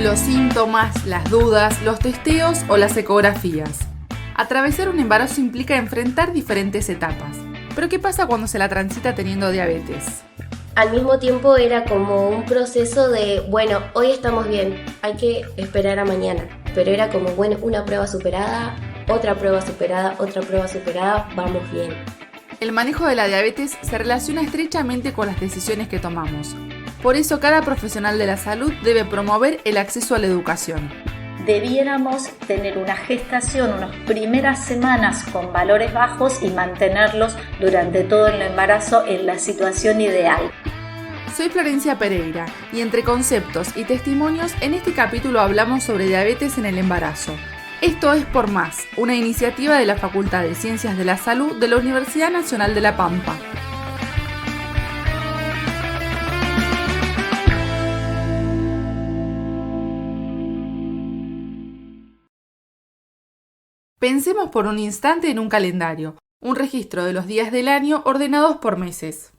Los síntomas, las dudas, los testeos o las ecografías. Atravesar un embarazo implica enfrentar diferentes etapas. Pero ¿qué pasa cuando se la transita teniendo diabetes? Al mismo tiempo era como un proceso de, bueno, hoy estamos bien, hay que esperar a mañana. Pero era como, bueno, una prueba superada, otra prueba superada, otra prueba superada, vamos bien. El manejo de la diabetes se relaciona estrechamente con las decisiones que tomamos. Por eso cada profesional de la salud debe promover el acceso a la educación. Debiéramos tener una gestación, unas primeras semanas con valores bajos y mantenerlos durante todo el embarazo en la situación ideal. Soy Florencia Pereira y entre conceptos y testimonios en este capítulo hablamos sobre diabetes en el embarazo. Esto es Por Más, una iniciativa de la Facultad de Ciencias de la Salud de la Universidad Nacional de La Pampa. Pensemos por un instante en un calendario, un registro de los días del año ordenados por meses.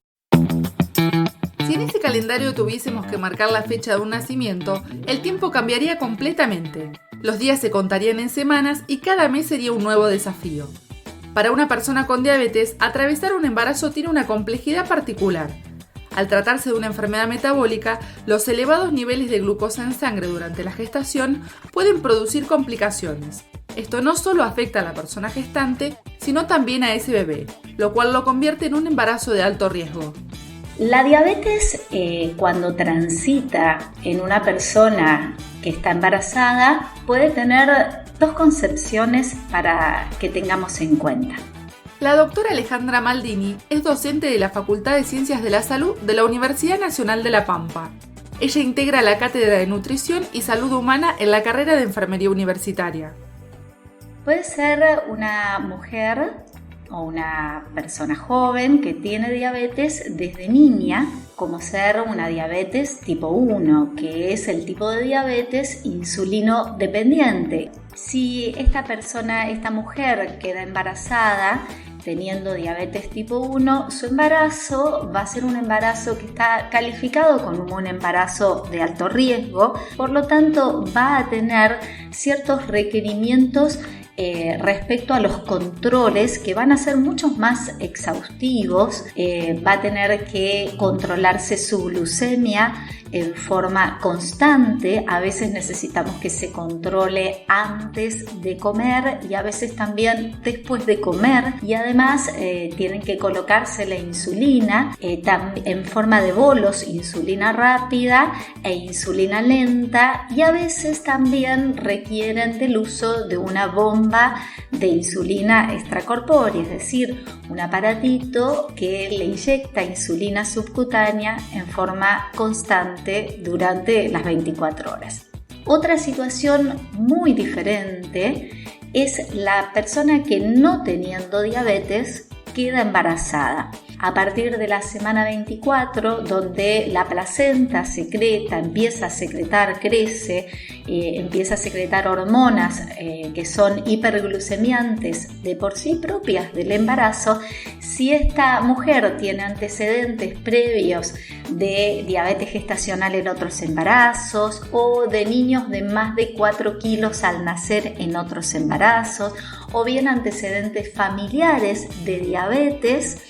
Si en ese calendario tuviésemos que marcar la fecha de un nacimiento, el tiempo cambiaría completamente. Los días se contarían en semanas y cada mes sería un nuevo desafío. Para una persona con diabetes, atravesar un embarazo tiene una complejidad particular. Al tratarse de una enfermedad metabólica, los elevados niveles de glucosa en sangre durante la gestación pueden producir complicaciones. Esto no solo afecta a la persona gestante, sino también a ese bebé, lo cual lo convierte en un embarazo de alto riesgo. La diabetes, cuando transita en una persona que está embarazada, puede tener dos concepciones para que tengamos en cuenta. La doctora Alejandra Maldini es docente de la Facultad de Ciencias de la Salud de la Universidad Nacional de La Pampa. Ella integra la Cátedra de Nutrición y Salud Humana en la carrera de Enfermería Universitaria. Puede ser una mujer o una persona joven que tiene diabetes desde niña, como ser una diabetes tipo 1, que es el tipo de diabetes insulino dependiente. Si esta mujer queda embarazada teniendo diabetes tipo 1, su embarazo va a ser un embarazo que está calificado como un embarazo de alto riesgo, por lo tanto va a tener ciertos requerimientos respecto a los controles que van a ser muchos más exhaustivos. Va a tener que controlarse su glucemia en forma constante. A veces necesitamos que se controle antes de comer y a veces también después de comer, y además tienen que colocarse la insulina en forma de bolos, insulina rápida e insulina lenta, y a veces también requieren del uso de una bomba de insulina extracorpórea, es decir, un aparatito que le inyecta insulina subcutánea en forma constante durante las 24 horas. Otra situación muy diferente es la persona que, no teniendo diabetes, queda embarazada. A partir de la semana 24, donde la placenta secreta, empieza a secretar, crece, empieza a secretar hormonas que son hiperglucemiantes de por sí propias del embarazo. Si esta mujer tiene antecedentes previos de diabetes gestacional en otros embarazos, o de niños de más de 4 kilos al nacer en otros embarazos, o bien antecedentes familiares de diabetes,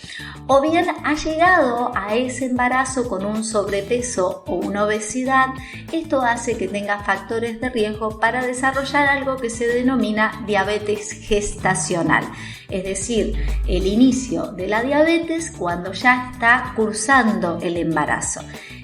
o bien ha llegado a ese embarazo con un sobrepeso o una obesidad, esto hace que tenga factores de riesgo para desarrollar algo que se denomina diabetes gestacional, es decir, el inicio de la diabetes cuando ya está cursando el embarazo.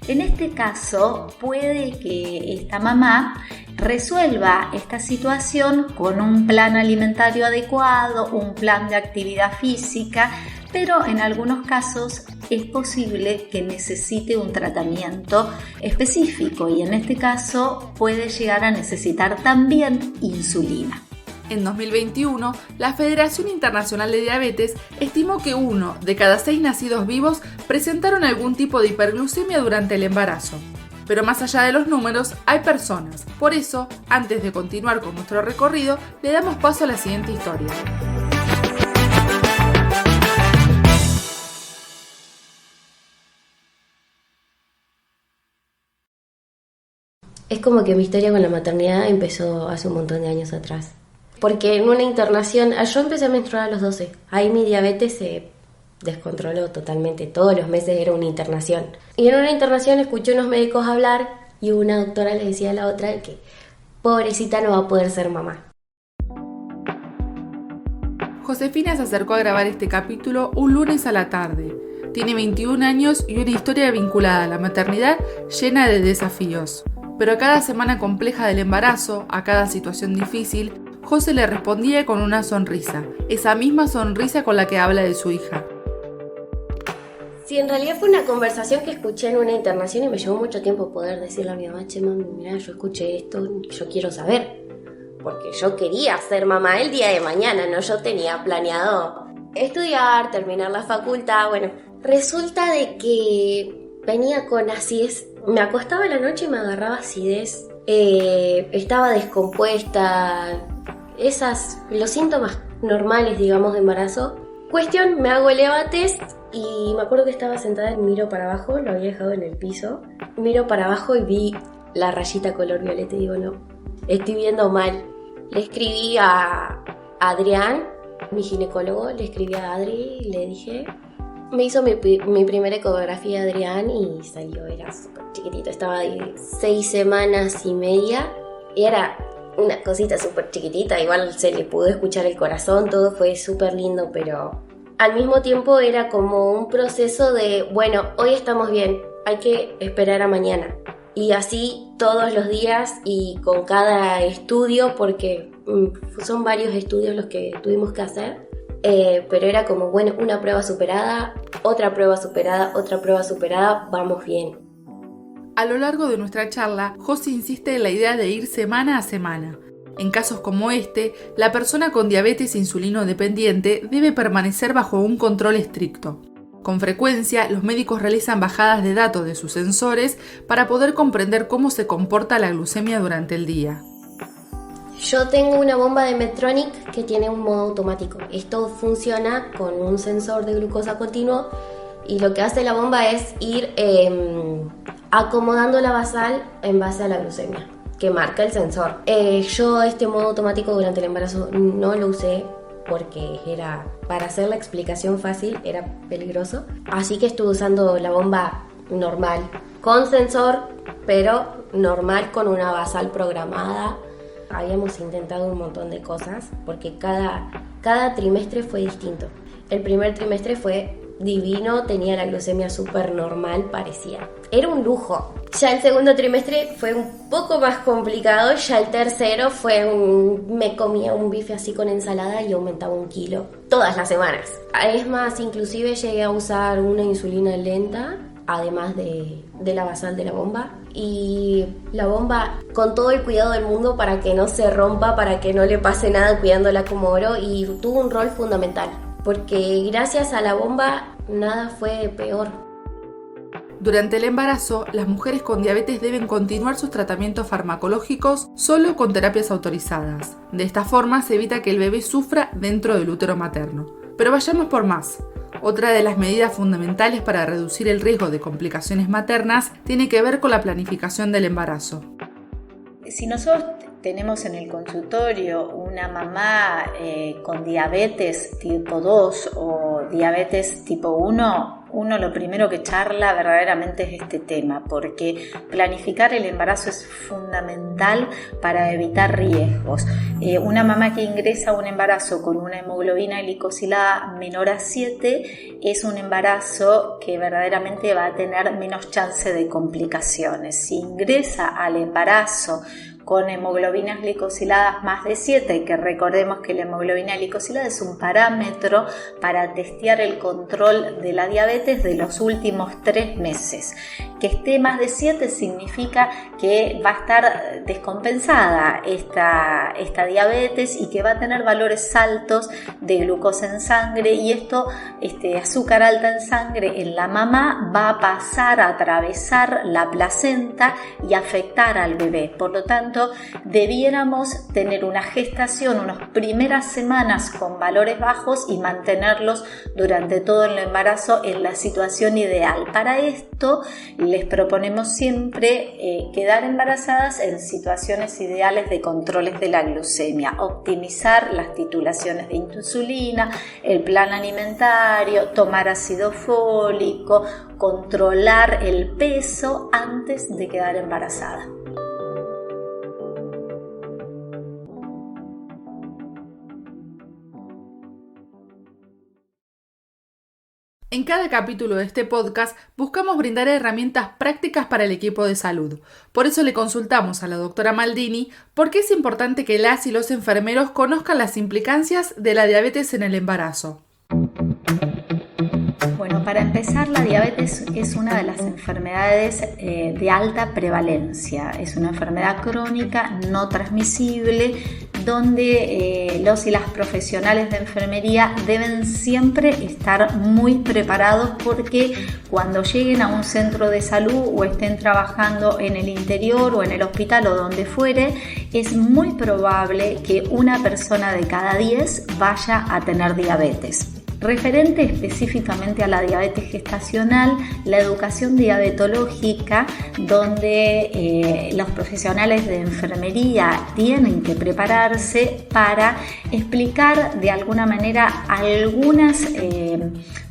En este caso, puede que esta mamá resuelva esta situación con un plan alimentario adecuado, un plan de actividad física, pero en algunos casos es posible que necesite un tratamiento específico, y en este caso puede llegar a necesitar también insulina. En 2021, la Federación Internacional de Diabetes estimó que 1 de cada 6 nacidos vivos presentaron algún tipo de hiperglucemia durante el embarazo. Pero más allá de los números, hay personas. Por eso, antes de continuar con nuestro recorrido, le damos paso a la siguiente historia. Es como que mi historia con la maternidad empezó hace un montón de años atrás. Porque en una internación, yo empecé a menstruar a los 12. Ahí mi diabetes se descontroló totalmente. Todos los meses era una internación. Y en una internación escuché a unos médicos hablar y una doctora le decía a la otra que pobrecita no va a poder ser mamá. Josefina se acercó a grabar este capítulo un lunes a la tarde. Tiene 21 años y una historia vinculada a la maternidad llena de desafíos. Pero a cada semana compleja del embarazo, a cada situación difícil, José le respondía con una sonrisa, esa misma sonrisa con la que habla de su hija. Sí, en realidad fue una conversación que escuché en una internación y me llevó mucho tiempo poder decirle a mi mamá, che, mami, mirá, yo escuché esto, yo quiero saber. Porque yo quería ser mamá el día de mañana, no yo tenía planeado estudiar, terminar la facultad. Bueno, resulta de que venía con acidez, me acostaba en la noche y me agarraba acidez, estaba descompuesta, los síntomas normales, digamos, de embarazo. Cuestión, me hago el EVA test y me acuerdo que estaba sentada y miro para abajo, lo había dejado en el piso, miro para abajo y vi la rayita color violeta y digo, no, estoy viendo mal. Le escribí a Adrián, mi ginecólogo, le escribí a Adri y le dije, me hizo mi primera ecografía Adrián y salió, era súper chiquitito, estaba de 6 semanas y media y era una cosita súper chiquitita, igual se le pudo escuchar el corazón, todo fue súper lindo, pero al mismo tiempo era como un proceso de, bueno, hoy estamos bien, hay que esperar a mañana. Y así todos los días y con cada estudio, porque son varios estudios los que tuvimos que hacer, pero era como, bueno, una prueba superada, otra prueba superada, otra prueba superada, vamos bien. A lo largo de nuestra charla, José insiste en la idea de ir semana a semana. En casos como este, la persona con diabetes insulino dependiente debe permanecer bajo un control estricto. Con frecuencia, los médicos realizan bajadas de datos de sus sensores para poder comprender cómo se comporta la glucemia durante el día. Yo tengo una bomba de Medtronic que tiene un modo automático. Esto funciona con un sensor de glucosa continuo y lo que hace la bomba es ir acomodando la basal en base a la glucemia que marca el sensor. Yo este modo automático durante el embarazo no lo usé porque era, para hacer la explicación fácil, era peligroso. Así que estuve usando la bomba normal, con sensor, pero normal con una basal programada. Habíamos intentado un montón de cosas, porque cada trimestre fue distinto. El primer trimestre fue divino, tenía la glucemia súper normal, parecía. Era un lujo. Ya el segundo trimestre fue un poco más complicado, ya el tercero me comía un bife así con ensalada y aumentaba 1 kilo todas las semanas. Es más, inclusive llegué a usar una insulina lenta, además de la basal de la bomba. Y la bomba con todo el cuidado del mundo para que no se rompa, para que no le pase nada, cuidándola como oro, y tuvo un rol fundamental, porque gracias a la bomba nada fue peor. Durante el embarazo, las mujeres con diabetes deben continuar sus tratamientos farmacológicos solo con terapias autorizadas. De esta forma se evita que el bebé sufra dentro del útero materno. Pero vayamos por más. Otra de las medidas fundamentales para reducir el riesgo de complicaciones maternas tiene que ver con la planificación del embarazo. Si nosotros tenemos en el consultorio una mamá con diabetes tipo 2 o diabetes tipo 1, uno lo primero que charla verdaderamente es este tema, porque planificar el embarazo es fundamental para evitar riesgos. Una mamá que ingresa a un embarazo con una hemoglobina glicosilada menor a 7 es un embarazo que verdaderamente va a tener menos chance de complicaciones. Si ingresa al embarazo con hemoglobinas glicosiladas más de 7, que recordemos que la hemoglobina glicosilada es un parámetro para testear el control de la diabetes de los últimos 3 meses. Que esté más de 7 significa que va a estar descompensada esta diabetes y que va a tener valores altos de glucosa en sangre, y esto, azúcar alta en sangre en la mamá, va a pasar a atravesar la placenta y afectar al bebé. Por lo tanto, tanto debiéramos tener una gestación, unas primeras semanas con valores bajos y mantenerlos durante todo el embarazo en la situación ideal. Para esto les proponemos siempre quedar embarazadas en situaciones ideales de controles de la glucemia, optimizar las titulaciones de insulina, el plan alimentario, tomar ácido fólico, controlar el peso antes de quedar embarazada. En cada capítulo de este podcast buscamos brindar herramientas prácticas para el equipo de salud. Por eso le consultamos a la doctora Maldini por qué es importante que las y los enfermeros conozcan las implicancias de la diabetes en el embarazo. Bueno, para empezar, la diabetes es una de las enfermedades de alta prevalencia. Es una enfermedad crónica no transmisible donde los y las profesionales de enfermería deben siempre estar muy preparados, porque cuando lleguen a un centro de salud o estén trabajando en el interior o en el hospital o donde fuere, es muy probable que una persona de cada 10 vaya a tener diabetes. Referente específicamente a la diabetes gestacional, la educación diabetológica, donde los profesionales de enfermería tienen que prepararse para explicar de alguna manera algunas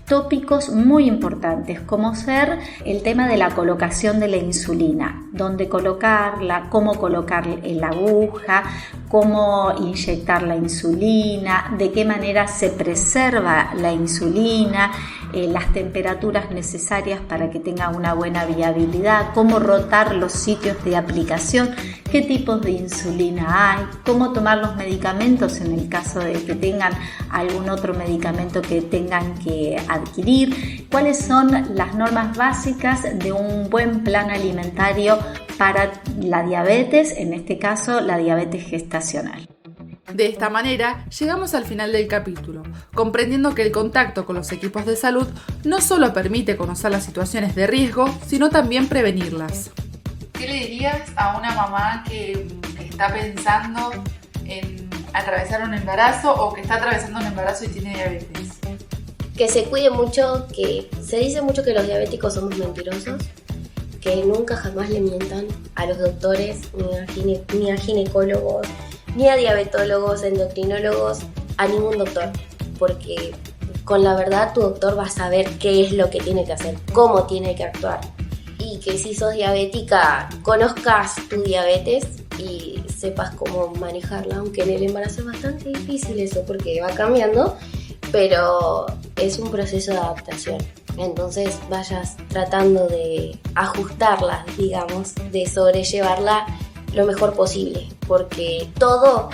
tópicos muy importantes, como ser el tema de la colocación de la insulina, dónde colocarla, cómo colocar la aguja, cómo inyectar la insulina, de qué manera se preserva la insulina, las temperaturas necesarias para que tenga una buena viabilidad, cómo rotar los sitios de aplicación, qué tipos de insulina hay, cómo tomar los medicamentos en el caso de que tengan algún otro medicamento que tengan que adquirir, cuáles son las normas básicas de un buen plan alimentario para la diabetes, en este caso la diabetes gestacional. De esta manera, llegamos al final del capítulo, comprendiendo que el contacto con los equipos de salud no solo permite conocer las situaciones de riesgo, sino también prevenirlas. ¿Qué le dirías a una mamá que está pensando en atravesar un embarazo o que está atravesando un embarazo y tiene diabetes? Que se cuide mucho, que se dice mucho que los diabéticos somos mentirosos, que nunca jamás le mientan a los doctores, ni a ginecólogos, ni a diabetólogos, endocrinólogos, a ningún doctor, porque con la verdad tu doctor va a saber qué es lo que tiene que hacer, cómo tiene que actuar, y que si sos diabética conozcas tu diabetes y sepas cómo manejarla, aunque en el embarazo es bastante difícil eso porque va cambiando, pero es un proceso de adaptación. Entonces vayas tratando de ajustarla, digamos, de sobrellevarla lo mejor posible, porque todo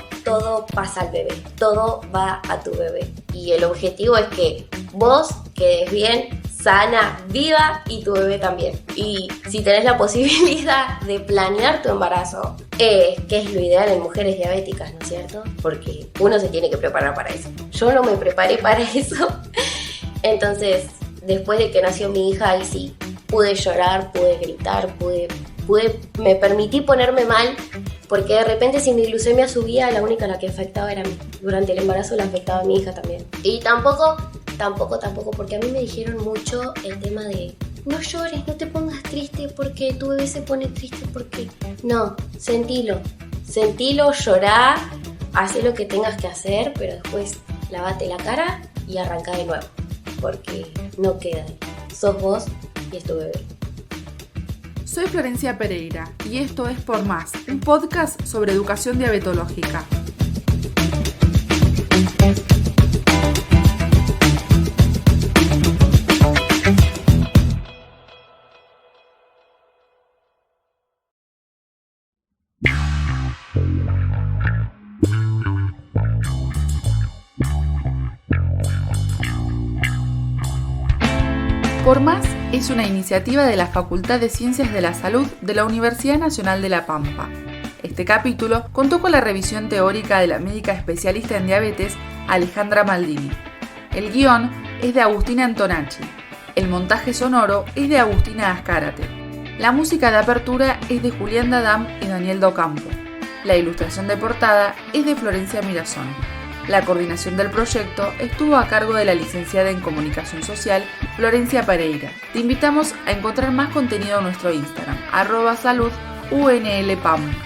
pasa al bebé, todo va a tu bebé. Y el objetivo es que vos quedes bien, sana, viva, y tu bebé también. Y si tenés la posibilidad de planear tu embarazo, que es lo ideal en mujeres diabéticas, ¿no es cierto? Porque uno se tiene que preparar para eso. Yo no me preparé para eso. Entonces, después de que nació mi hija, ahí sí, pude llorar, pude gritar, me permití ponerme mal, porque de repente si mi glucemia subía, la única la que afectaba era a mí. Durante el embarazo la afectaba a mi hija también. Y tampoco, porque a mí me dijeron mucho el tema de no llores, no te pongas triste porque tu bebé se pone triste, porque no, sentilo, llorá, haz lo que tengas que hacer, pero después lavate la cara y arranca de nuevo, porque no queda ahí. Sos vos y es tu bebé. Soy Florencia Pereira y esto es Por Más, un podcast sobre educación diabetológica. Por Más es una iniciativa de la Facultad de Ciencias de la Salud de la Universidad Nacional de La Pampa. Este capítulo contó con la revisión teórica de la médica especialista en diabetes Alejandra Maldini. El guión es de Agustina Antonacci. El montaje sonoro es de Agustina Azcárate. La música de apertura es de Julián Dadam y Daniel Docampo. La ilustración de portada es de Florencia Mirazón. La coordinación del proyecto estuvo a cargo de la licenciada en Comunicación Social, Florencia Pereira. Te invitamos a encontrar más contenido en nuestro Instagram, @saludunlpam.